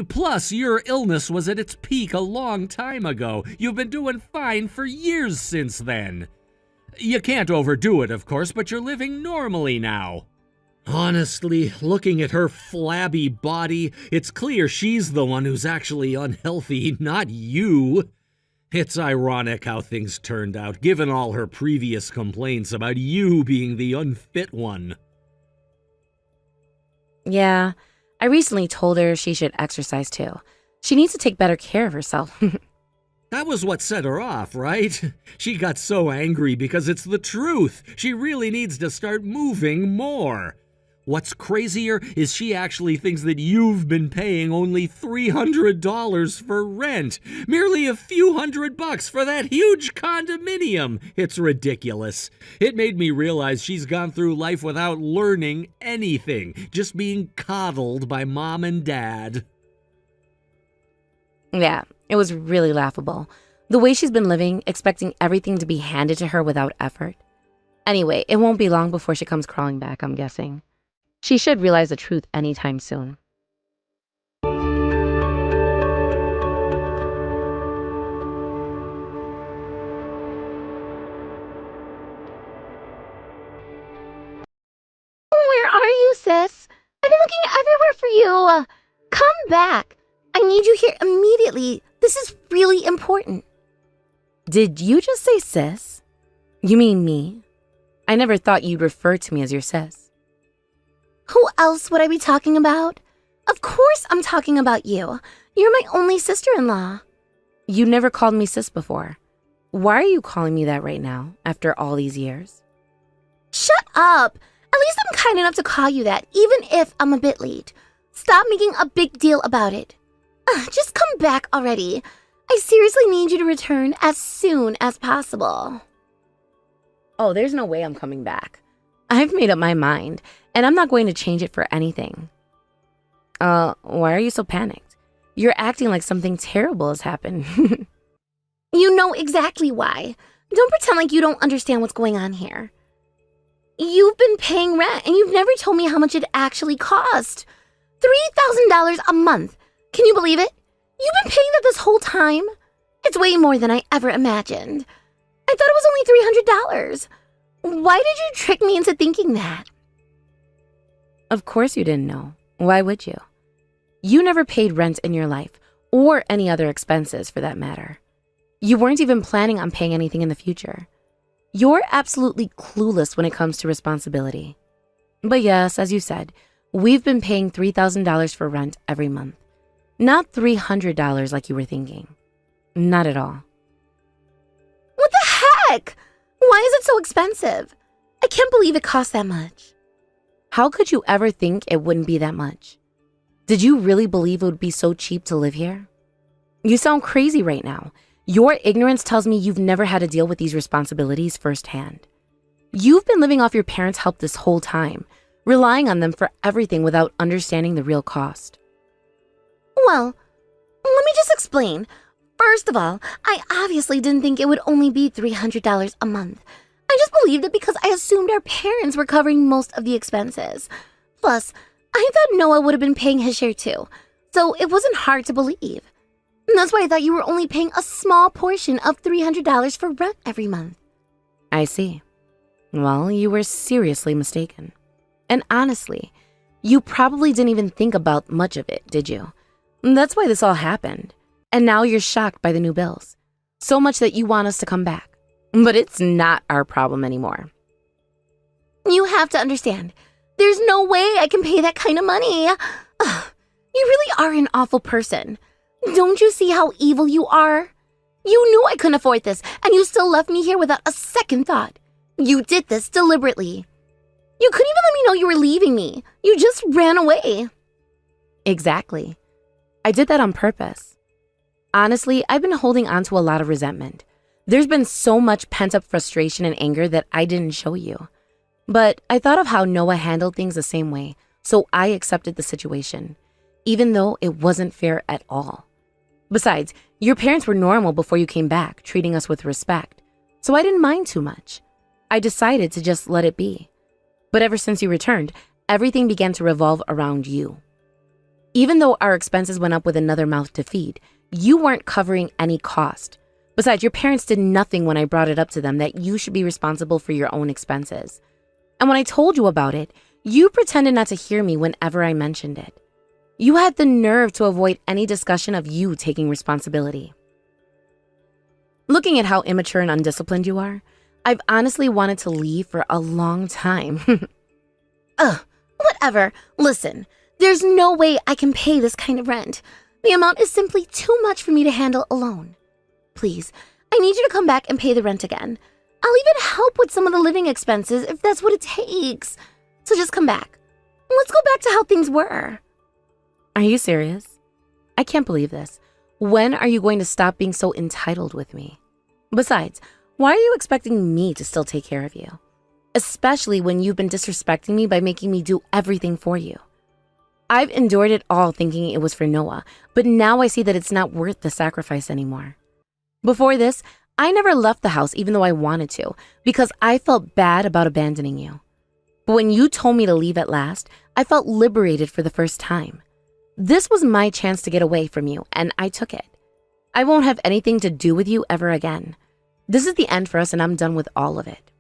Plus, your illness was at its peak a long time ago. You've been doing fine for years since then. You can't overdo it, of course, but you're living normally now. Honestly, looking at her flabby body, it's clear she's the one who's actually unhealthy, not you. It's ironic how things turned out, given all her previous complaints about you being the unfit one. Yeah, I recently told her she should exercise too. She needs to take better care of herself. That was what set her off, right? She got so angry because it's the truth. She really needs to start moving more. What's crazier is she actually thinks that you've been paying only $300 for rent. Merely a few $100 for that huge condominium. It's ridiculous. It made me realize she's gone through life without learning anything, just being coddled by mom and dad. Yeah, it was really laughable. The way she's been living, expecting everything to be handed to her without effort. Anyway, it won't be long before she comes crawling back, I'm guessing. She should realize the truth anytime soon. Where are you, sis? I've been looking everywhere for you. Come back. I need you here immediately. This is really important. Did you just say sis? You mean me? I never thought you'd refer to me as your sis. Who else would I be talking about? Of course I'm talking about you. You're my only sister-in-law. You never called me sis before. Why are you calling me that right now, after all these years? Shut up. At least I'm kind enough to call you that, even if I'm a bit late. Stop making a big deal about it. Just come back already. I seriously need you to return as soon as possible. Oh, there's no way I'm coming back. I've made up my mind, and I'm not going to change it for anything. Why are you so panicked? You're acting like something terrible has happened. You know exactly why. Don't pretend like you don't understand what's going on here. You've been paying rent, and you've never told me how much it actually cost. $3,000 a month. Can you believe it? You've been paying that this whole time? It's way more than I ever imagined. I thought it was only $300. Why did you trick me into thinking that? Of course you didn't know. Why would you? You never paid rent in your life, or any other expenses for that matter. You weren't even planning on paying anything in the future. You're absolutely clueless when it comes to responsibility. But yes, as you said, we've been paying $3,000 for rent every month. Not $300 like you were thinking. Not at all. What the heck? Why is it so expensive? I can't believe it costs that much. How could you ever think it wouldn't be that much? Did you really believe it would be so cheap to live here? You sound crazy right now. Your ignorance tells me you've never had to deal with these responsibilities firsthand. You've been living off your parents' help this whole time, relying on them for everything without understanding the real cost. Well, let me just explain. First of all, I obviously didn't think it would only be $300 a month. I just believed it because I assumed our parents were covering most of the expenses. Plus, I thought Noah would have been paying his share too, so it wasn't hard to believe. And that's why I thought you were only paying a small portion of $300 for rent every month. I see. Well, you were seriously mistaken. And honestly, you probably didn't even think about much of it, did you? That's why this all happened. And now you're shocked by the new bills. So much that you want us to come back. But it's not our problem anymore. You have to understand, there's no way I can pay that kind of money. Ugh, you really are an awful person. Don't you see how evil you are? You knew I couldn't afford this, and you still left me here without a second thought. You did this deliberately. You couldn't even let me know you were leaving me. You just ran away. Exactly. I did that on purpose. Honestly, I've been holding on to a lot of resentment. There's been so much pent-up frustration and anger that I didn't show you. But I thought of how Noah handled things the same way, so I accepted the situation, even though it wasn't fair at all. Besides, your parents were normal before you came back, treating us with respect, so I didn't mind too much. I decided to just let it be. But ever since you returned, everything began to revolve around you. Even though our expenses went up with another mouth to feed, you weren't covering any cost. Besides, your parents did nothing when I brought it up to them that you should be responsible for your own expenses. And when I told you about it, you pretended not to hear me whenever I mentioned it. You had the nerve to avoid any discussion of you taking responsibility. Looking at how immature and undisciplined you are, I've honestly wanted to leave for a long time. Whatever. Listen, There's no way I can pay this kind of rent. The amount is simply too much for me to handle alone. Please, I need you to come back and pay the rent again. I'll even help with some of the living expenses if that's what it takes. So just come back. Let's go back to how things were. Are you serious? I can't believe this. When are you going to stop being so entitled with me? Besides, why are you expecting me to still take care of you? Especially when you've been disrespecting me by making me do everything for you. I've endured it all thinking it was for Noah, but now I see that it's not worth the sacrifice anymore. Before this, I never left the house even though I wanted to, because I felt bad about abandoning you. But when you told me to leave at last, I felt liberated for the first time. This was my chance to get away from you, and I took it. I won't have anything to do with you ever again. This is the end for us, and I'm done with all of it.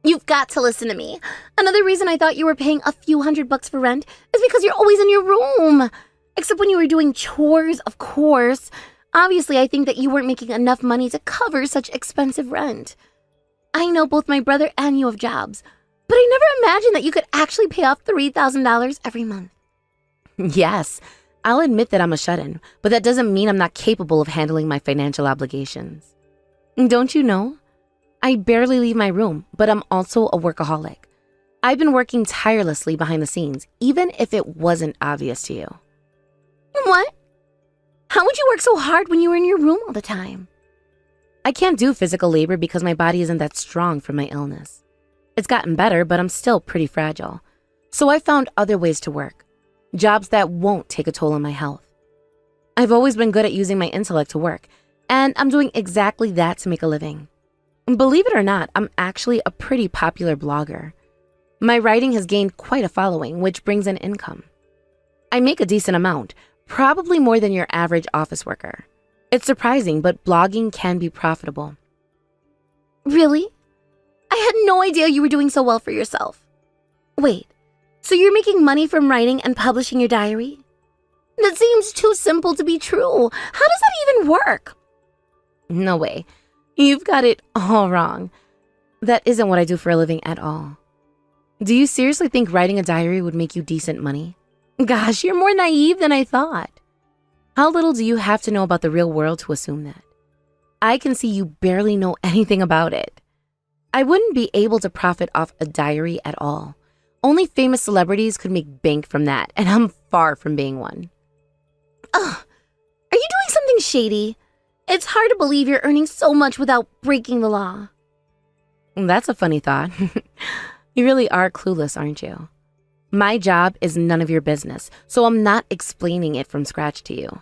You've got to listen to me. Another reason I thought you were paying a few $100 for rent is because you're always in your room. Except when you were doing chores, of course. Obviously, I think that you weren't making enough money to cover such expensive rent. I know both my brother and you have jobs, but I never imagined that you could actually pay off $3,000 every month. Yes, I'll admit that I'm a shut-in, but that doesn't mean I'm not capable of handling my financial obligations. Don't you know? I barely leave my room, but I'm also a workaholic. I've been working tirelessly behind the scenes, even if it wasn't obvious to you. What? How would you work so hard when you were in your room all the time? I can't do physical labor because my body isn't that strong from my illness. It's gotten better, but I'm still pretty fragile. So I found other ways to work. Jobs that won't take a toll on my health. I've always been good at using my intellect to work, and I'm doing exactly that to make a living. Believe it or not, I'm actually a pretty popular blogger. My writing has gained quite a following, which brings in income. I make a decent amount, probably more than your average office worker. It's surprising, but blogging can be profitable. Really? I had no idea you were doing so well for yourself. Wait, so you're making money from writing and publishing your diary? That seems too simple to be true. How does that even work? No way. You've got it all wrong. That isn't what I do for a living at all. Do you seriously think writing a diary would make you decent money? Gosh, you're more naive than I thought. How little do you have to know about the real world to assume that? I can see you barely know anything about it. I wouldn't be able to profit off a diary at all. Only famous celebrities could make bank from that, and I'm far from being one. Ugh, are you doing something shady? It's hard to believe you're earning so much without breaking the law. That's a funny thought. You really are clueless, aren't you? My job is none of your business, so I'm not explaining it from scratch to you.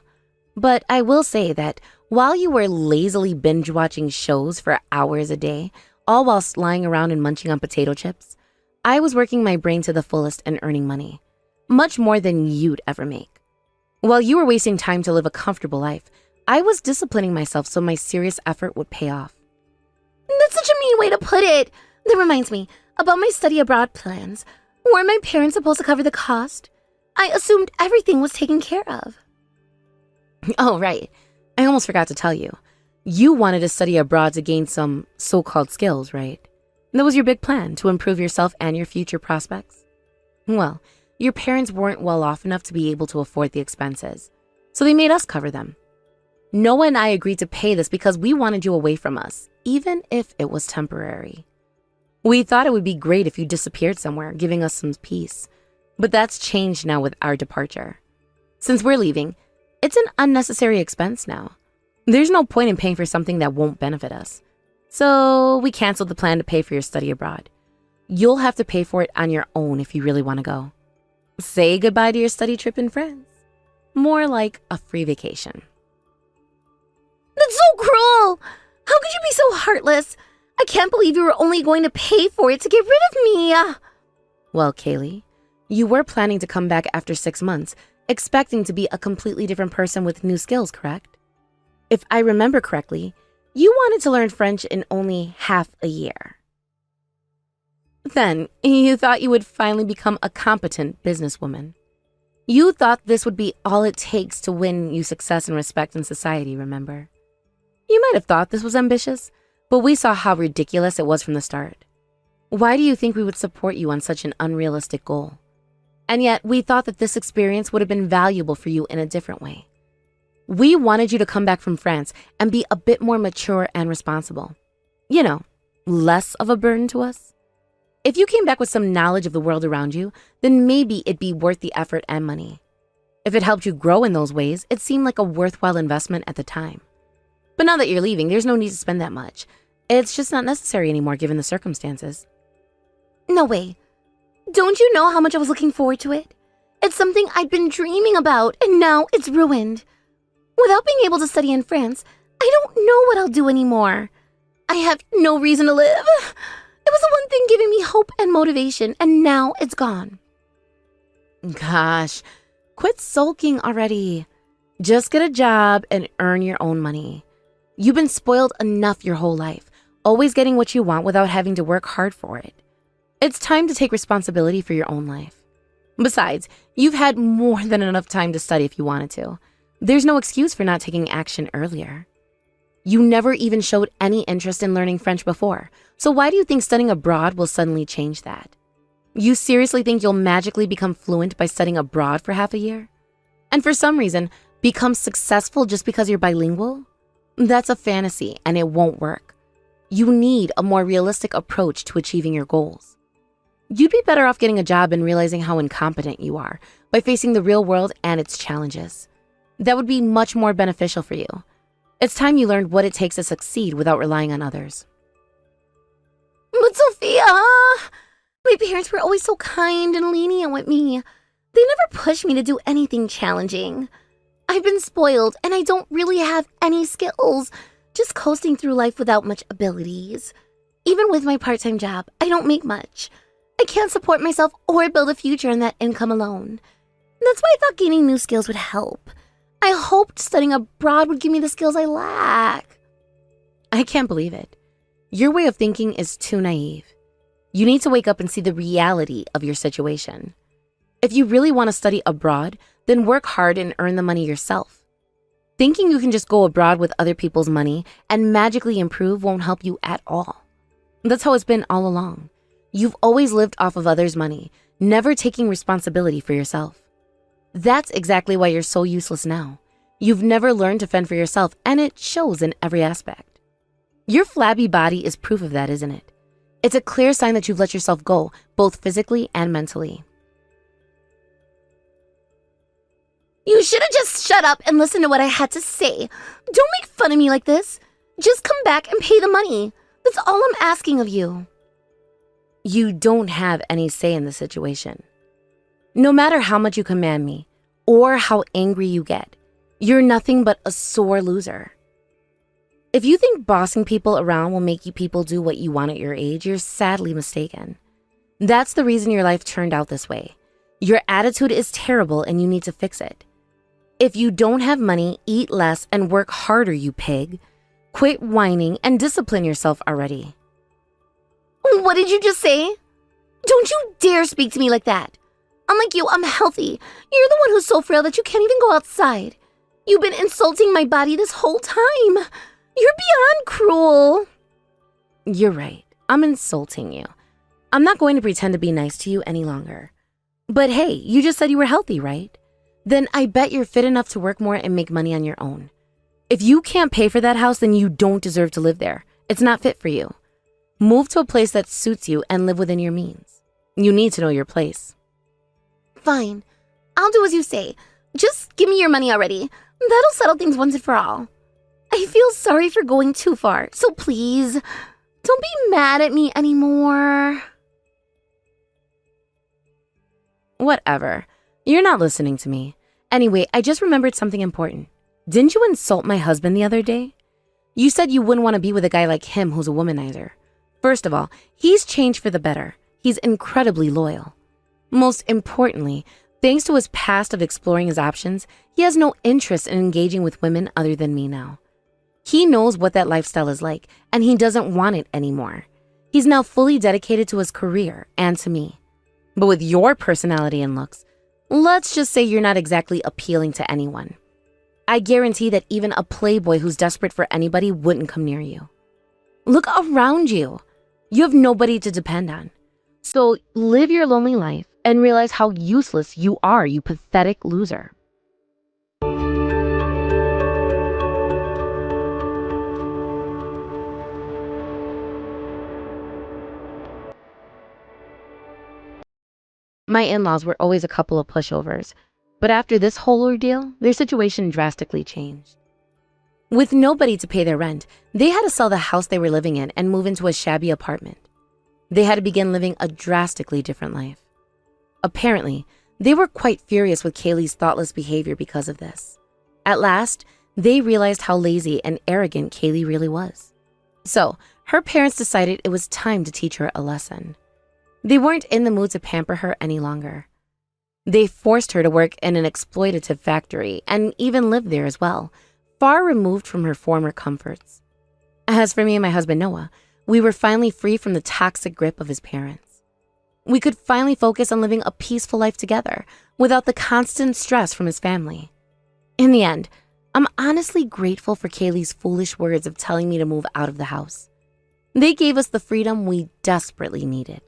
But I will say that while you were lazily binge-watching shows for hours a day, all whilst lying around and munching on potato chips, I was working my brain to the fullest and earning money. Much more than you'd ever make. While you were wasting time to live a comfortable life, I was disciplining myself so my serious effort would pay off. That's such a mean way to put it. That reminds me, about my study abroad plans. Weren't my parents supposed to cover the cost? I assumed everything was taken care of. Oh, right. I almost forgot to tell you. You wanted to study abroad to gain some so-called skills, right? That was your big plan, to improve yourself and your future prospects? Well, your parents weren't well off enough to be able to afford the expenses, so they made us cover them. Noah and I agreed to pay this because we wanted you away from us, even if it was temporary. We thought it would be great if you disappeared somewhere, giving us some peace. But that's changed now with our departure. Since we're leaving, it's an unnecessary expense now. There's no point in paying for something that won't benefit us. So we canceled the plan to pay for your study abroad. You'll have to pay for it on your own if you really want to go. Say goodbye to your study trip in France. More like a free vacation. That's so cruel! How could you be so heartless? I can't believe you were only going to pay for it to get rid of me. Well, Kaylee, you were planning to come back after 6 months, expecting to be a completely different person with new skills, correct? If I remember correctly, you wanted to learn French in only half a year. Then, you thought you would finally become a competent businesswoman. You thought this would be all it takes to win you success and respect in society, remember? You might have thought this was ambitious, but we saw how ridiculous it was from the start. Why do you think we would support you on such an unrealistic goal? And yet, we thought that this experience would have been valuable for you in a different way. We wanted you to come back from France and be a bit more mature and responsible. You know, less of a burden to us. If you came back with some knowledge of the world around you, then maybe it'd be worth the effort and money. If it helped you grow in those ways, it seemed like a worthwhile investment at the time. But now that you're leaving, there's no need to spend that much. It's just not necessary anymore given the circumstances. No way. Don't you know how much I was looking forward to it? It's something I'd been dreaming about, and now it's ruined. Without being able to study in France, I don't know what I'll do anymore. I have no reason to live. It was the one thing giving me hope and motivation, and now it's gone. Gosh, quit sulking already. Just get a job and earn your own money. You've been spoiled enough your whole life, always getting what you want without having to work hard for it. It's time to take responsibility for your own life. Besides, you've had more than enough time to study if you wanted to. There's no excuse for not taking action earlier. You never even showed any interest in learning French before, so why do you think studying abroad will suddenly change that? You seriously think you'll magically become fluent by studying abroad for half a year? And for some reason, become successful just because you're bilingual? That's a fantasy and it won't work. You need a more realistic approach to achieving your goals. You'd be better off getting a job and realizing how incompetent you are by facing the real world and its challenges. That would be much more beneficial for you. It's time you learned what it takes to succeed without relying on others. But Sophia, my parents were always so kind and lenient with me. They never pushed me to do anything challenging. I've been spoiled and I don't really have any skills, just coasting through life without much abilities. Even with my part-time job, I don't make much. I can't support myself or build a future on that income alone. That's why I thought gaining new skills would help. I hoped studying abroad would give me the skills I lack. I can't believe it. Your way of thinking is too naive. You need to wake up and see the reality of your situation. If you really want to study abroad, then work hard and earn the money yourself. Thinking you can just go abroad with other people's money and magically improve won't help you at all. That's how it's been all along. You've always lived off of others' money, never taking responsibility for yourself. That's exactly why you're so useless now. You've never learned to fend for yourself, and it shows in every aspect. Your flabby body is proof of that, isn't it? It's a clear sign that you've let yourself go, both physically and mentally. You should have just shut up and listened to what I had to say. Don't make fun of me like this. Just come back and pay the money. That's all I'm asking of you. You don't have any say in the situation. No matter how much you command me or how angry you get, you're nothing but a sore loser. If you think bossing people around will make you people do what you want at your age, you're sadly mistaken. That's the reason your life turned out this way. Your attitude is terrible and you need to fix it. If you don't have money, eat less and work harder, you pig. Quit whining and discipline yourself already. What did you just say? Don't you dare speak to me like that. Unlike you, I'm healthy. You're the one who's so frail that you can't even go outside. You've been insulting my body this whole time. You're beyond cruel. You're right. I'm insulting you. I'm not going to pretend to be nice to you any longer. But hey, you just said you were healthy, right? Then I bet you're fit enough to work more and make money on your own. If you can't pay for that house, then you don't deserve to live there. It's not fit for you. Move to a place that suits you and live within your means. You need to know your place. Fine. I'll do as you say. Just give me your money already. That'll settle things once and for all. I feel sorry for going too far, so please, don't be mad at me anymore. Whatever. You're not listening to me. Anyway, I just remembered something important. Didn't you insult my husband the other day? You said you wouldn't want to be with a guy like him who's a womanizer. First of all, he's changed for the better. He's incredibly loyal. Most importantly, thanks to his past of exploring his options, he has no interest in engaging with women other than me now. He knows what that lifestyle is like, and he doesn't want it anymore. He's now fully dedicated to his career and to me. But with your personality and looks, let's just say you're not exactly appealing to anyone. I guarantee that even a playboy who's desperate for anybody wouldn't come near you. Look around you. You have nobody to depend on. So live your lonely life, and realize how useless you are, you pathetic loser. My in-laws were always a couple of pushovers, but after this whole ordeal, their situation drastically changed. With nobody to pay their rent, they had to sell the house they were living in and move into a shabby apartment. They had to begin living a drastically different life. Apparently, they were quite furious with Kaylee's thoughtless behavior because of this. At last, they realized how lazy and arrogant Kaylee really was. So, her parents decided it was time to teach her a lesson. They weren't in the mood to pamper her any longer. They forced her to work in an exploitative factory and even live there as well, far removed from her former comforts. As for me and my husband Noah, we were finally free from the toxic grip of his parents. We could finally focus on living a peaceful life together without the constant stress from his family. In the end, I'm honestly grateful for Kaylee's foolish words of telling me to move out of the house. They gave us the freedom we desperately needed.